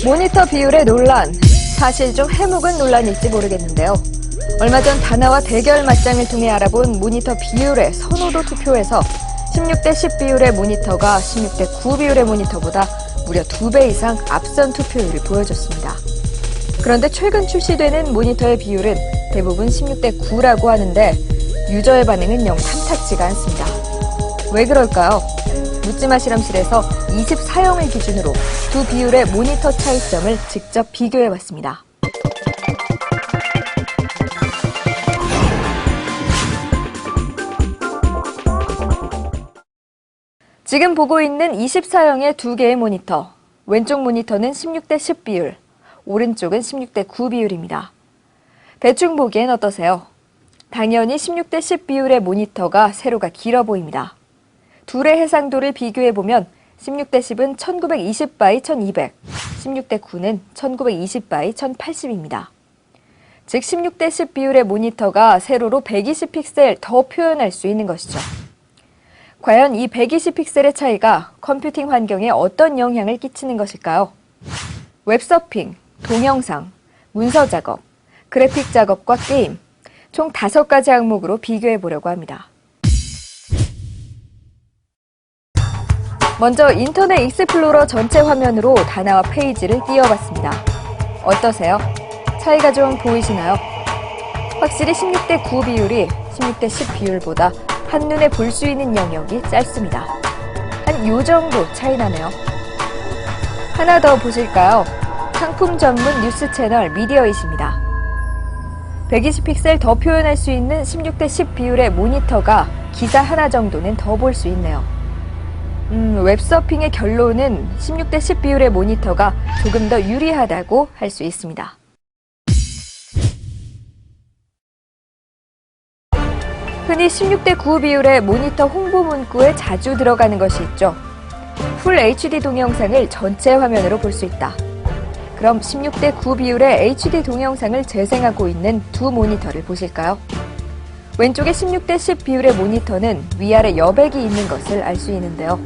모니터 비율의 논란, 사실 좀 해묵은 논란일지 모르겠는데요. 얼마 전 다나와 대결 맞짱을 통해 알아본 모니터 비율의 선호도 투표에서 16대 10 비율의 모니터가 16대 9 비율의 모니터보다 무려 2배 이상 앞선 투표율이 보여졌습니다. 그런데 최근 출시되는 모니터의 비율은 대부분 16대 9라고 하는데 유저의 반응은 영 탐탁지가 않습니다. 왜 그럴까요? 묻지마 실험실에서 24형을 기준으로 두 비율의 모니터 차이점을 직접 비교해봤습니다. 지금 보고 있는 24형의 두 개의 모니터. 왼쪽 모니터는 16대 10 비율, 오른쪽은 16대 9 비율입니다. 대충 보기엔 어떠세요? 당연히 16대 10 비율의 모니터가 세로가 길어 보입니다. 둘의 해상도를 비교해보면 16대 10은 1920 by 1200, 16대 9는 1920 by 1080입니다. 즉 16대 10 비율의 모니터가 세로로 120 픽셀 더 표현할 수 있는 것이죠. 과연 이 120 픽셀의 차이가 컴퓨팅 환경에 어떤 영향을 끼치는 것일까요? 웹서핑, 동영상, 문서 작업, 그래픽 작업과 게임, 총 5가지 항목으로 비교해 보려고 합니다. 먼저 인터넷 익스플로러 전체 화면으로 다나와 페이지를 띄워봤습니다. 어떠세요? 차이가 좀 보이시나요? 확실히 16대 9 비율이 16대 10 비율보다 한눈에 볼 수 있는 영역이 짧습니다. 한 요 정도 차이 나네요. 하나 더 보실까요? 상품 전문 뉴스 채널 미디어잇입니다. 120 픽셀 더 표현할 수 있는 16대 10 비율의 모니터가 기사 하나 정도는 더 볼 수 있네요. 웹서핑의 결론은 16대 10 비율의 모니터가 조금 더 유리하다고 할 수 있습니다. 흔히 16대 9 비율의 모니터 홍보 문구에 자주 들어가는 것이 있죠. 풀 HD 동영상을 전체 화면으로 볼 수 있다. 그럼 16대 9 비율의 HD 동영상을 재생하고 있는 두 모니터를 보실까요? 왼쪽의 16대 10 비율의 모니터는 위아래 여백이 있는 것을 알 수 있는데요.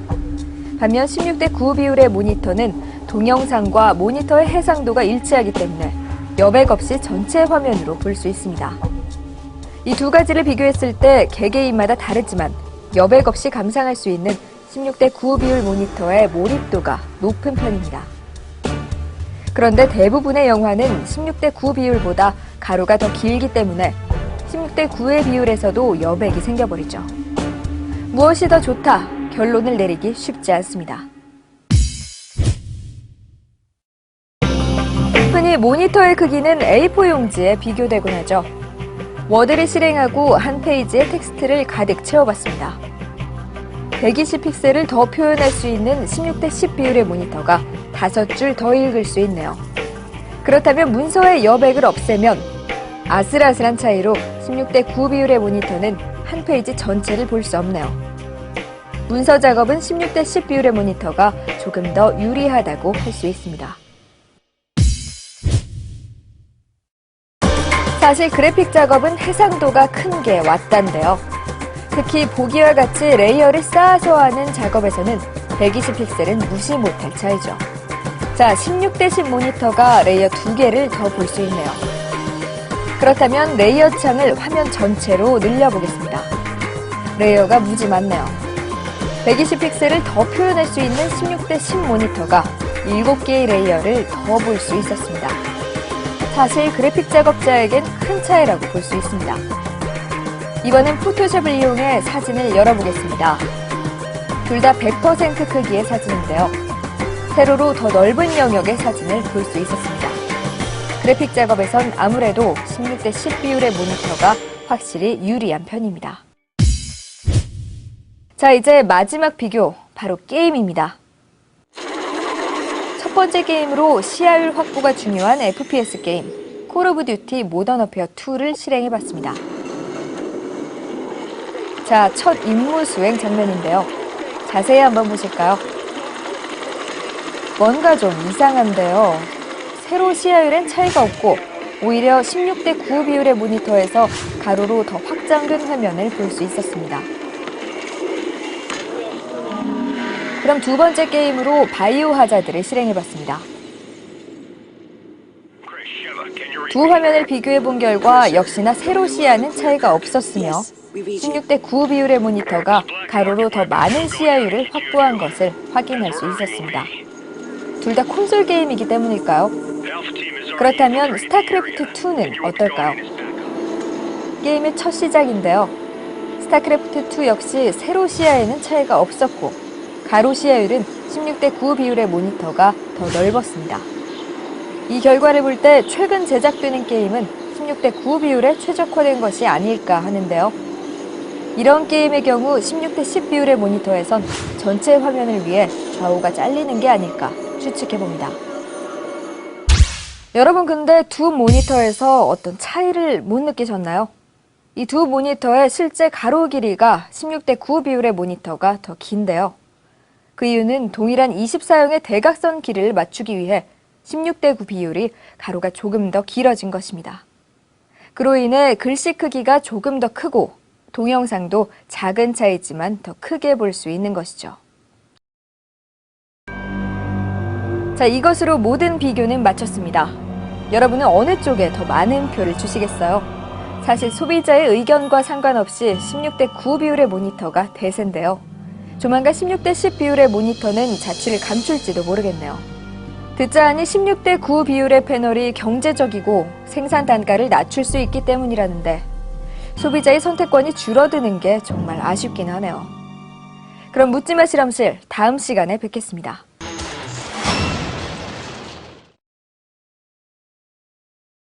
반면 16대 9 비율의 모니터는 동영상과 모니터의 해상도가 일치하기 때문에 여백 없이 전체 화면으로 볼 수 있습니다. 이 두 가지를 비교했을 때 개개인마다 다르지만 여백 없이 감상할 수 있는 16대 9 비율 모니터의 몰입도가 높은 편입니다. 그런데 대부분의 영화는 16대 9 비율보다 가로가 더 길기 때문에 16대 9의 비율에서도 여백이 생겨버리죠. 무엇이 더 좋다? 결론을 내리기 쉽지 않습니다. 흔히 모니터의 크기는 A4 용지에 비교되곤 하죠. 워드를 실행하고 한 페이지에 텍스트를 가득 채워봤습니다. 120 픽셀을 더 표현할 수 있는 16대 10 비율의 모니터가 5줄 더 읽을 수 있네요. 그렇다면 문서의 여백을 없애면 아슬아슬한 차이로 16대 9 비율의 모니터는 한 페이지 전체를 볼 수 없네요. 문서 작업은 16대 10 비율의 모니터가 조금 더 유리하다고 할 수 있습니다. 사실 그래픽 작업은 해상도가 큰 게 맞단데요. 특히 보기와 같이 레이어를 쌓아서 하는 작업에서는 120 픽셀은 무시 못할 차이죠. 자, 16대 10 모니터가 레이어 2개를 더 볼 수 있네요. 그렇다면 레이어 창을 화면 전체로 늘려보겠습니다. 레이어가 무지 많네요. 120 픽셀을 더 표현할 수 있는 16대 10 모니터가 7개의 레이어를 더 볼 수 있었습니다. 사실 그래픽 작업자에겐 큰 차이라고 볼 수 있습니다. 이번엔 포토샵을 이용해 사진을 열어보겠습니다. 둘 다 100% 크기의 사진인데요. 세로로 더 넓은 영역의 사진을 볼 수 있었습니다. 그래픽 작업에선 아무래도 16대 10 비율의 모니터가 확실히 유리한 편입니다. 자, 이제 마지막 비교, 바로 게임입니다. 첫 번째 게임으로 시야율 확보가 중요한 FPS 게임, 콜 오브 듀티 모던 워페어 2를 실행해봤습니다. 자, 첫 임무 수행 장면인데요. 자세히 한번 보실까요? 뭔가 좀 이상한데요. 세로 시야율엔 차이가 없고 오히려 16대 9 비율의 모니터에서 가로로 더 확장된 화면을 볼 수 있었습니다. 그럼 두 번째 게임으로 바이오 하자드를 실행해봤습니다. 두 화면을 비교해 본 결과 역시나 세로 시야는 차이가 없었으며 16대 9 비율의 모니터가 가로로 더 많은 시야율을 확보한 것을 확인할 수 있었습니다. 둘 다 콘솔 게임이기 때문일까요? 그렇다면 스타크래프트2는 어떨까요? 게임의 첫 시작인데요. 스타크래프트2 역시 세로 시야에는 차이가 없었고 가로 시야율은 16대 9 비율의 모니터가 더 넓었습니다. 이 결과를 볼 때 최근 제작되는 게임은 16대 9 비율에 최적화된 것이 아닐까 하는데요. 이런 게임의 경우 16대 10 비율의 모니터에선 전체 화면을 위해 좌우가 잘리는 게 아닐까 추측해봅니다. 여러분 근데 두 모니터에서 어떤 차이를 못 느끼셨나요? 이 두 모니터의 실제 가로 길이가 16대 9 비율의 모니터가 더 긴데요. 그 이유는 동일한 24형의 대각선 길이를 맞추기 위해 16대 9 비율이 가로가 조금 더 길어진 것입니다. 그로 인해 글씨 크기가 조금 더 크고 동영상도 작은 차이지만 더 크게 볼 수 있는 것이죠. 자, 이것으로 모든 비교는 마쳤습니다. 여러분은 어느 쪽에 더 많은 표를 주시겠어요? 사실 소비자의 의견과 상관없이 16대 9 비율의 모니터가 대세인데요. 조만간 16대 10 비율의 모니터는 자취를 감출지도 모르겠네요. 듣자 하니 16대 9 비율의 패널이 경제적이고 생산 단가를 낮출 수 있기 때문이라는데 소비자의 선택권이 줄어드는 게 정말 아쉽긴 하네요. 그럼 묻지마 실험실 다음 시간에 뵙겠습니다.